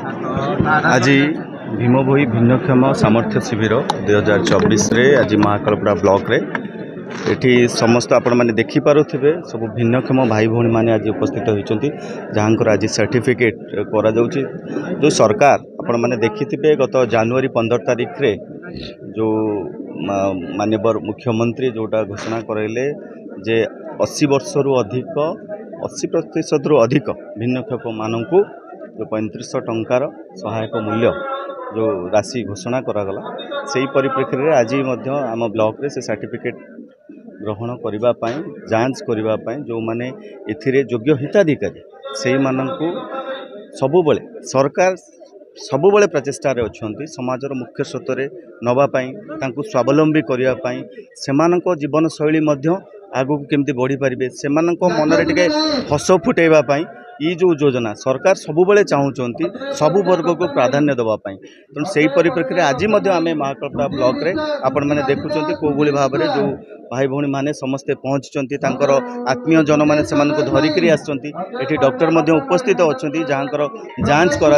आज भीमभोई भिन्नक्षम सामर्थ्य शिविर 2024 आज महाकालपड़ा ब्लॉक रे एठी समस्त आपण माने देखि पारुथिबे सब भिन्नक्षम भाई भौणी माने आज उपस्थित होइचंती जहांकर आज सर्टिफिकेट करा जाउची। जो सरकार आपण माने देखिथिबे गत जनवरी 15 तारिख रे जो माननीय मुख्यमंत्री जोटा घोषणा करैले जे 80 वर्ष रु अधिक 80% रु अधिक भिन्नक्षम माननकु जो 3500 टंकार सहायक मूल्य जो राशि घोषणा करागला से परिप्रेक्षी में आज आम ब्लॉक रे से सर्टिफिकेट ग्रहण करने जांच करने जो माने एथिरे योग्य हिताधिकारी से माननकु सबुबले सरकार सबुबले प्रचेष्टार अच्छी समाजर मुख्य स्रोत नवापाई स्वावलंबी करने से जीवन शैली आगू केमती बढ़ी पारे से मनरे टिके हस फुटेवाई ये जो योजना सरकार सबुबले चाहूँगी सबु वर्ग को प्राधान्य देवाई तेणु से परिप्रेक्षी में आज आम महाकालपड़ा ब्लॉक रे आपण मैंने देखुं कौ भाव में जो भाई भौणी माने समस्ते पहुँची आत्मीय जन मैंने से धरिकी आसि डॉक्टर उपस्थित अच्छा जहाँ जांच करा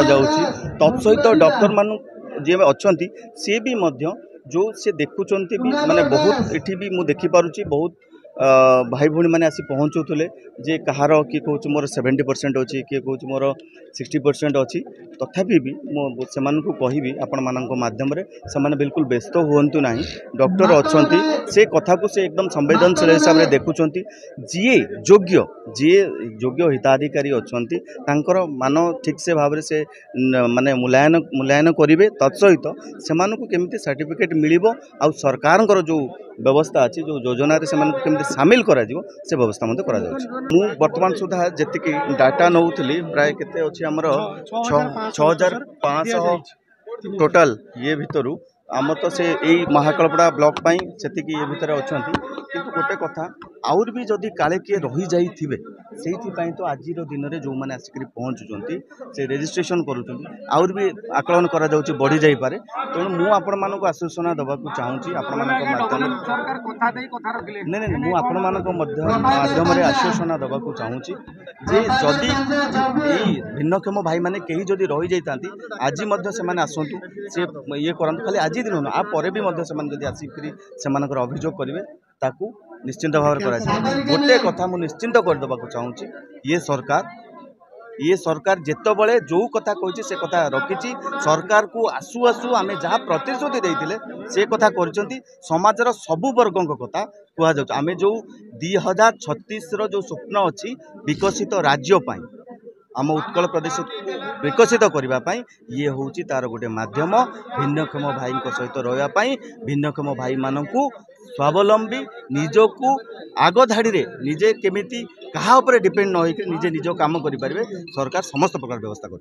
तत्सहित डॉक्टर मान जी अच्छा सी भी जो से देखुं भी माने बहुत ये भी मुझे देखिपुची बहुत भाई भौणी मैंने आसी पहुँचुले जे कहार किए कौच मोर 70% अच्छी किए कौच मोर 60% अच्छी तथापि भी से कहि आपण माध्यम से बिल्कुल व्यस्त हूँ ना डॉक्टर अच्छा से कथा को से एकदम संवेदनशील हिसाब से देखुं जी योग्य हिताधिकारी अच्छा मान ठीक से भाव से माने मूल्यांकन करेंगे तत्सहित से केमती सर्टिफिकेट मिल सरकार जो व्यवस्था अच्छी जो योजना केमती सामिल करा से व्यवस्था करा मु वर्तमान सुधा जी डाटा नौली प्राय केते अच्छी आमर 6500 टोटाल ये भितर आम तो से यही महाकालपड़ा ब्लॉक से ये भितर अच्छा किंतु गोटे कथा आउर भी जदि काले किए रही जाइथिबे सेइथिपाई तो आज दिन में जो मैंने आसिक पहुँचुंट से रेजिस्ट्रेशन करुँच भी आकलन करा जाउची बढ़ी जाई पारे तेणु मु आपण मानक आश्वासना देवाक चाहूँगी आपण माध्यम आश्वासना देवाक चाहूँगी जे जदि यही भिन्नक्षम भाई माने कहीं जदि रही जाइतांती आज से आसतु से ये करंतु खाली आज दिन आ पर भी आसिक से अभियोग करेंगे ताकू निश्चिंत भाव गोटे कथा मुझे निश्चिंत करदेवा चाहूँगी ये सरकार जितेबले जो कथा कही से कथा रखी सरकार को आसु आसु आम जहाँ प्रतिश्रुति देते से कथा कर समाजर सबु वर्गों कथा कहुँ आम जो 2036 जो स्वप्न अच्छी विकसित राज्यपाई आम उत्कल प्रदेश विकसित करने ये हूँ तार गोटे मध्यम भिन्नक्षम भाई सहित रही भिन्नक्षम भाई मानू स्वावलंबी निजको आग धाड़ी रे निजे केमिति कहा ऊपर डिपेंड न होकर निजे निज काम करें सरकार समस्त प्रकार व्यवस्था कर।